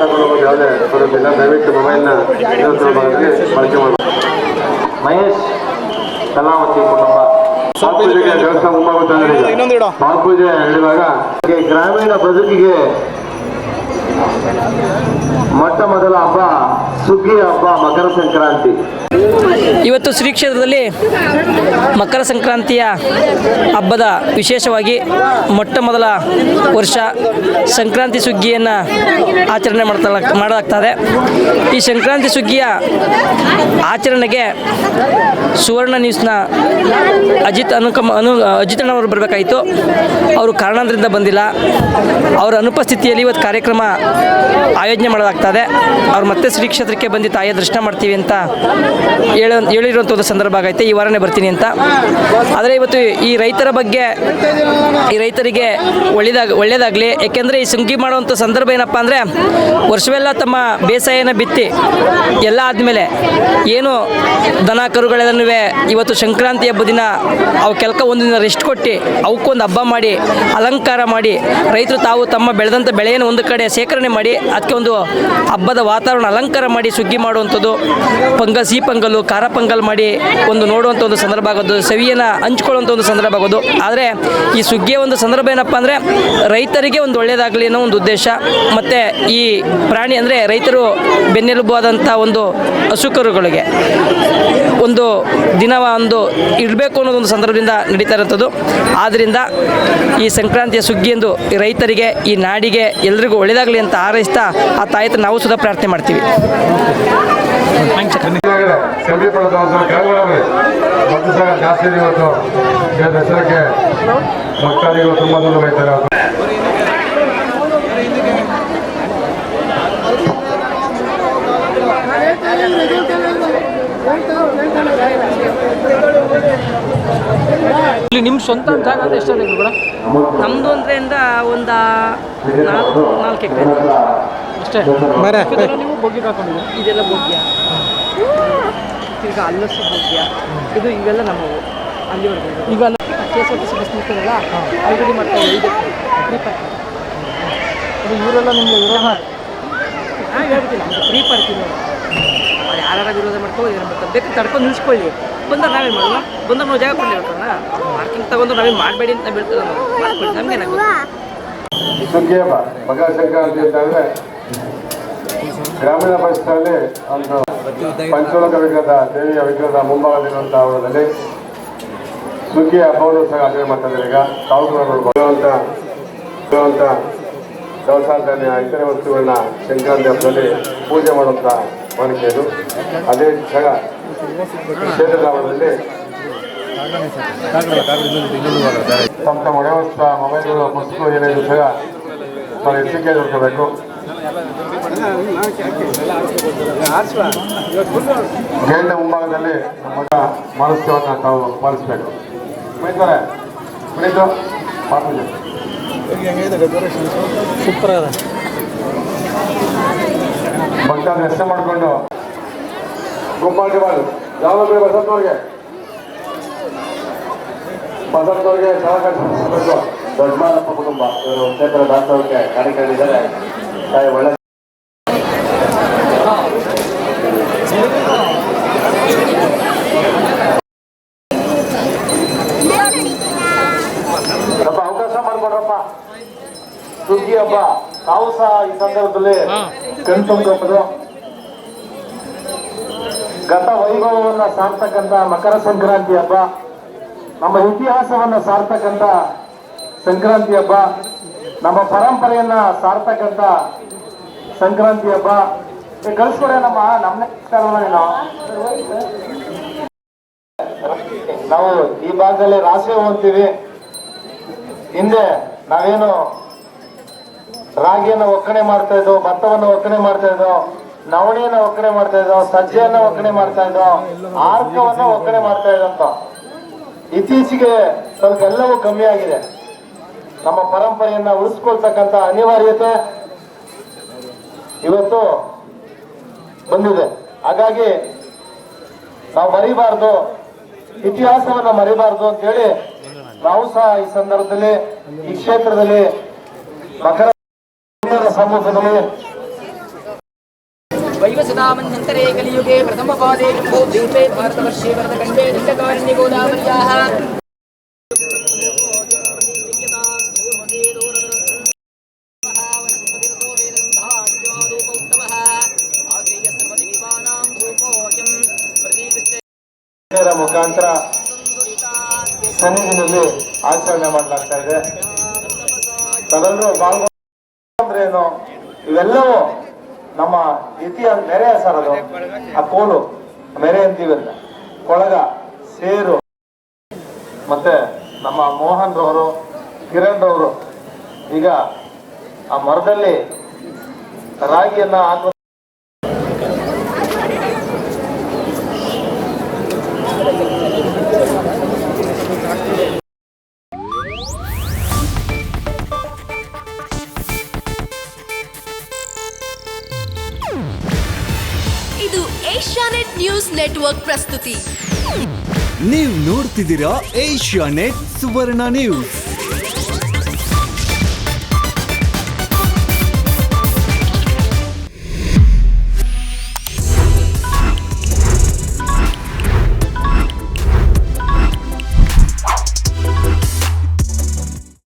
ಮಾತಾಡೋದು ಯಾವುದೇ ಬರೋದಿಲ್ಲ. ದಯವಿಟ್ಟು ಮೊಬೈಲ್ನ ಭಾಗದಲ್ಲಿ ಬಳಕೆ ಮಾಡಬೇಕು. ಮಹೇಶ್ ಕಲಾವತಿ ಕುಟುಂಬ ಪಾಲ್ಪೂಜೆಗೆ ದೇವಸ್ಥಾನ ಮುಂಭಾಗ ಪಾಲ್ಪೂಜೆ ಹೇಳಿದಾಗ ಗ್ರಾಮೀಣ ಬದುಕಿಗೆ ಮೊಟ್ಟ ಮೊದಲ ಹಬ್ಬ ಸುಗ್ಗಿ ಹಬ್ಬ, ಮಕರ ಸಂಕ್ರಾಂತಿ. ಇವತ್ತು ಶ್ರೀ ಕ್ಷೇತ್ರದಲ್ಲಿ ಮಕರ ಸಂಕ್ರಾಂತಿಯ ಹಬ್ಬದ ವಿಶೇಷವಾಗಿ ಮೊಟ್ಟ ಮೊದಲ ವರ್ಷ ಸಂಕ್ರಾಂತಿ ಸುಗ್ಗಿಯನ್ನು ಆಚರಣೆ ಮಾಡಲಾಗ್ತದೆ. ಈ ಸಂಕ್ರಾಂತಿ ಸುಗ್ಗಿಯ ಆಚರಣೆಗೆ ಸುವರ್ಣ ನ್ಯೂಸ್ನ ಅಜಿತಣ್ಣವರು ಬರಬೇಕಾಯಿತು. ಅವರು ಕಾರಣಾಂತರದಿಂದ ಬಂದಿಲ್ಲ. ಅವರ ಅನುಪಸ್ಥಿತಿಯಲ್ಲಿ ಇವತ್ತು ಕಾರ್ಯಕ್ರಮ ಆಯೋಜನೆ ಮಾಡಲಾಗ್ತದೆ. ಅವ್ರು ಮತ್ತೆ ಶ್ರೀ ಕ್ಷೇತ್ರಕ್ಕೆ ಬಂದು ತಾಯಿಯ ದರ್ಶನ ಮಾಡ್ತೀವಿ ಅಂತ ಹೇಳಿರುವಂಥ ಒಂದು ಸಂದರ್ಭ ಆಗೈತೆ. ಈ ವಾರನೇ ಬರ್ತೀನಿ ಅಂತ. ಆದರೆ ಇವತ್ತು ಈ ರೈತರ ಬಗ್ಗೆ, ಈ ರೈತರಿಗೆ ಒಳ್ಳೆಯದಾಗಲಿ. ಯಾಕೆಂದರೆ ಈ ಸುಗ್ಗಿ ಮಾಡುವಂಥ ಸಂದರ್ಭ ಏನಪ್ಪ ಅಂದರೆ, ವರ್ಷವೆಲ್ಲ ತಮ್ಮ ಬೇಸಾಯನ ಬಿತ್ತಿ ಎಲ್ಲ ಆದಮೇಲೆ ಏನು ದನ ಕರುಗಳೆಲ್ಲನೂ ಇವತ್ತು ಸಂಕ್ರಾಂತಿ ಹಬ್ಬದ ದಿನ ಅವು ಕೆಲಕ ಒಂದಿನ ರೆಸ್ಟ್ ಕೊಟ್ಟು ಅವಕ್ಕೊಂದು ಹಬ್ಬ ಮಾಡಿ ಅಲಂಕಾರ ಮಾಡಿ ರೈತರು ತಾವು ತಮ್ಮ ಬೆಳೆದಂಥ ಬೆಳೆಯನ್ನು ಒಂದು ಕಡೆ ಶೇಖರಣೆ ಮಾಡಿ ಅದಕ್ಕೆ ಒಂದು ಹಬ್ಬದ ವಾತಾವರಣ ಅಲಂಕಾರ ಮಾಡಿ ಸುಗ್ಗಿ ಮಾಡುವಂಥದ್ದು, ಸಿಹಿ ಪೊಂಗಲ್ಲು, ಖಾರ ಪೊಂಗಲ್ ಮಾಡಿ ಒಂದು ನೋಡುವಂಥ ಒಂದು ಸಂದರ್ಭ ಆಗೋದು, ಸವಿಯನ್ನು ಹಂಚ್ಕೊಳ್ಳುವಂಥ ಒಂದು ಸಂದರ್ಭ ಆಗೋದು. ಆದರೆ ಈ ಸುಗ್ಗಿಯ ಒಂದು ಸಂದರ್ಭ ಏನಪ್ಪ ಅಂದರೆ ರೈತರಿಗೆ ಒಂದು ಒಳ್ಳೆಯದಾಗಲಿ ಅನ್ನೋ ಒಂದು ಉದ್ದೇಶ. ಮತ್ತು ಈ ಪ್ರಾಣಿ ಅಂದರೆ ರೈತರು ಬೆನ್ನೆಲುಬಾದಂಥ ಒಂದು ಹಸುಕರುಗಳಿಗೆ ಒಂದು ದಿನವ ಒಂದು ಇಡಬೇಕು ಅನ್ನೋದೊಂದು ಸಂದರ್ಭದಿಂದ ನಡೀತಾ ಇರುವಂಥದ್ದು. ಆದ್ದರಿಂದ ಈ ಸಂಕ್ರಾಂತಿಯ ಸುಗ್ಗಿಯೆಂದು ರೈತರಿಗೆ, ಈ ನಾಡಿಗೆ ಎಲ್ರಿಗೂ ಒಳ್ಳೆಯದಾಗಲಿ ಅಂತ ಹಾರೈಸ್ತಾ ಆ ತಾಯಿ ಹತ್ರ ನಾವು ಸುಧಾ ಪ್ರಾರ್ಥನೆ ಮಾಡ್ತೀವಿ. ಜಾಸ್ತಿ ಇವತ್ತು ದಸರಾಕ್ಕೆ ಭಕ್ತಾದಿಗಳು ತುಂಬ ದೂರ ಬೈತಾರೆ. ಇಲ್ಲಿ ನಿಮ್ಮ ಸ್ವಂತ ಜಾಗ ಅಂದರೆ ಎಷ್ಟಾದ ಕೂಡ? ನಮ್ಮದು ಅಂದ್ರೆಯಿಂದ ಒಂದು 4 ಎಕರೆ ಅಷ್ಟೇ. ನೀವು ಬೊಗ್ಗೆ ಹಾಕೊಂಡಿದ್ದೀವಿ. ಇದೆಲ್ಲ ಬೊಗ್ಯ, ಈಗ ಅಲ್ಲಸು ಬೊಗ್ಯ, ಇವೆಲ್ಲ ನಮ್ಮವು. ಅಲ್ಲಿವರೆಗೂ ಈಗ KSRTC ಬಸ್ ನಿಲ್ತದಲ್ಲ, ಆಲ್ರೆಡಿ ಮಾಡ್ತಾ ಇದೆ. ಇವರೆಲ್ಲ ನಿಮಗೆ ವಿರೋಧ ಹೇಳ್ಬಿಟ್ಟಿಲ್ಲ, ನಮ್ಗೆ ಫ್ರೀ ಪಾರ್ಕಿಂಗ್. ಅವ್ರು ಯಾರು ವಿರೋಧ ಮಾಡ್ಕೊಂಡು ಏನು ಮಾಡ್ತಾರೆ, ಬೇಕು ತಡ್ಕೊಂಡು ನಿಲ್ಸ್ಕೊಳ್ಳಿ. ಬಂದಾಗ ನಾವೇನು ಮಾಡೋಣ, ಬಂದಾಗ ನಾವು ಜಾಗ ಕೊಡಲಿಲ್ಲ. ಪಾರ್ಕಿಂಗ್ ತಗೊಂಡು ನಾವೇನು ಮಾಡಬೇಡಿ ಅಂತ ಬೀಳ್ತದೆ. ಮಾಡ್ಕೊಳ್ಳಿ, ನಮಗೇನಾಗುತ್ತೆ. ಸುಗ್ಗಿ ಹಬ್ಬ ಮಕರ ಸಂಕ್ರಾಂತಿ ಅಂತ ಅಂದರೆ ಗ್ರಾಮೀಣ ಪರಿಸರದಲ್ಲಿ ಒಂದು ಪಂಚಲೋಕ ವಿಗ್ರಹದ ದೇವಿಯ ವಿಗ್ರಹದ ಮುಂಭಾಗದಿರುವಂಥ ಅವರಲ್ಲಿ ಸುಗ್ಗಿ ಹಬ್ಬವನ್ನು ಸಹ ಆಚರಣೆ ಮಾಡ್ತಾರೆ. ಈಗ ತಾಲೂಕುಗಳು ಬರುವಂಥ ದವಸ ಧಾನ್ಯ ಇತರೆ ವಸ್ತುಗಳನ್ನ ಸಂಕ್ರಾಂತಿ ಹಬ್ಬದಲ್ಲಿ ಪೂಜೆ ಮಾಡುವಂಥ ವಾಡಿಕೆ ಇದು. ಅದೇ ಸಹ ಕ್ಷೇತ್ರದ ಆವರಣದಲ್ಲಿ ತಮ್ಮ ತಮ್ಮ ವ್ಯವಸ್ಥೆ ಮೊಬೈಲ್ಗಳು, ಪುಸ್ತಕಗಳು ಏನಿದ್ರು ಸಹ ನಾವು ಎಚ್ಚರಿಕೆ ನೋಡ್ಕೋಬೇಕು. ಗೇಟ್ನ ಮುಂಭಾಗದಲ್ಲಿ ನಮ್ಮ ಮನಸ್ಸನ್ನು ತಾವು ಪಾಲಿಸಬೇಕು. ಕುಣಿತಾರೆ ಕುಣಿತು ಪಾಪೂಜೆ ಸೂಪರ್ ಅದ. ಭಕ್ತ ರಸ್ತೆ ಮಾಡಿಕೊಂಡು ಗುಂಪಾಗಿ ಬಾಳು ಯಾವಾಗಲೂ ಬಸಂತವ್ರಿಗೆ ಸಹಕರಿಸಬೇಕು. ದೊಡ್ಡಮಾನಪ್ಪ ಕುಟುಂಬ ಇವರು ಕ್ಷೇತ್ರ ದಾಸೋಹಕ್ಕೆ ಕಾರ್ಯಕ್ರಮಿದ್ದಾರೆ. ತಾಯಿ ಒಳ್ಳೆ ಸ್ವಲ್ಪ ಅವಕಾಶ ಮಾಡಿಕೊಡ್ರಪ್ಪ. ಸುಗ್ಗಿ ಹಬ್ಬ ತಾವು ಸಹ ಈ ಸಂದರ್ಭದಲ್ಲಿ ಕಣ್ತುಂಬಬಹುದು. ಗತ ವೈಭವವನ್ನ ಸಾರ್ತಕ್ಕಂಥ ಮಕರ ಸಂಕ್ರಾಂತಿ ಹಬ್ಬ, ನಮ್ಮ ಇತಿಹಾಸವನ್ನ ಸಾರ್ತಕ್ಕಂಥ ಸಂಕ್ರಾಂತಿ ಹಬ್ಬ, ನಮ್ಮ ಪರಂಪರೆಯನ್ನ ಸಾರ್ತಕ್ಕಂಥ ಸಂಕ್ರಾಂತಿ ಹಬ್ಬ. ಕಳಿಸ್ಕೊಡೆ ನಾವು ಈ ಭಾಗದಲ್ಲಿ ರಾಶಿ ಹೋಗ್ತೀವಿ. ಹಿಂದೆ ನಾವೇನು ರಾಗಿಯನ್ನು ಒಕ್ಕಣೆ ಮಾಡ್ತಾ ಇದ್ದೋ, ಭತ್ತವನ್ನು ಒಕ್ಕಣೆ ಮಾಡ್ತಾ ಇದ್ದೋ, ನವಣೆಯನ್ನ ಒಕ್ಕಣೆ ಮಾಡ್ತಾ ಇದ್ದೋ, ಸಜ್ಜೆಯನ್ನ ಒಕ್ಕಣೆ ಮಾಡ್ತಾ ಇದ್ದೋ, ಆರ್ಕವನ್ನ ಒಕ್ಕಣೆ ಮಾಡ್ತಾ ಇದ್ದಂತ ಇತ್ತೀಚೆಗೆ ಸ್ವಲ್ಪ ಎಲ್ಲವೂ ಕಮ್ಮಿ ಆಗಿದೆ. ನಮ್ಮ ಪರಂಪರೆಯನ್ನ ಉಳಿಸ್ಕೊಳ್ತಕ್ಕಂಥ ಅನಿವಾರ್ಯತೆ ಇವತ್ತು ಬಂದಿದೆ. ಹಾಗಾಗಿ ನಾವು ಮರಿಬಾರ್ದು, ಇತಿಹಾಸವನ್ನ ಮರಿಬಾರ್ದು ಅಂತ ಹೇಳಿ ನಾವು ಸಹ ಈ ಸಂದರ್ಭದಲ್ಲಿ ಈ ಕ್ಷೇತ್ರದಲ್ಲಿ ಮಕರ ಸಮ್ಮುಖದಲ್ಲಿ यदामन्यन्तरे कलियुगे प्रथमपादे जम्बोद्वीपे भारतवर्षे भरतखण्डे दण्डकारण्ये गोदावर्याः ಮುಖಾಂತರ ಸನ್ನಿಧಿನಲ್ಲಿ ಆಚರಣೆ ಮಾಡಲಾಗ್ತಾ ಇದೆ. ತಾವೆಲ್ಲರೂ ಅಂದ್ರೆ ಏನು, ಇವೆಲ್ಲವೂ ನಮ್ಮ ಇತಿಹಾಸ ಮೆರೆ ಸರ್. ಅದು ಆ ಕೋಲು ಮೆರೆ ಅಂತೀವಲ್ಲ, ಕೊಳಗ, ಸೇರು, ಮತ್ತೆ ನಮ್ಮ ಮೋಹನ್ ರವರು, ಕಿರಣ್ ರವರು ಈಗ ಆ ಮರದಲ್ಲಿ ರಾಗಿಯನ್ನ ಹಾಕುವ ಇದು ಏಷ್ಯಾನೆಟ್ ನ್ಯೂಸ್ ನೆಟ್ವರ್ಕ್ ಪ್ರಸ್ತುತಿ. ನೀವು ನೋಡ್ತಿದ್ದೀರಾ ಏಷ್ಯಾನೆಟ್ ಸುವರ್ಣ ನ್ಯೂಸ್.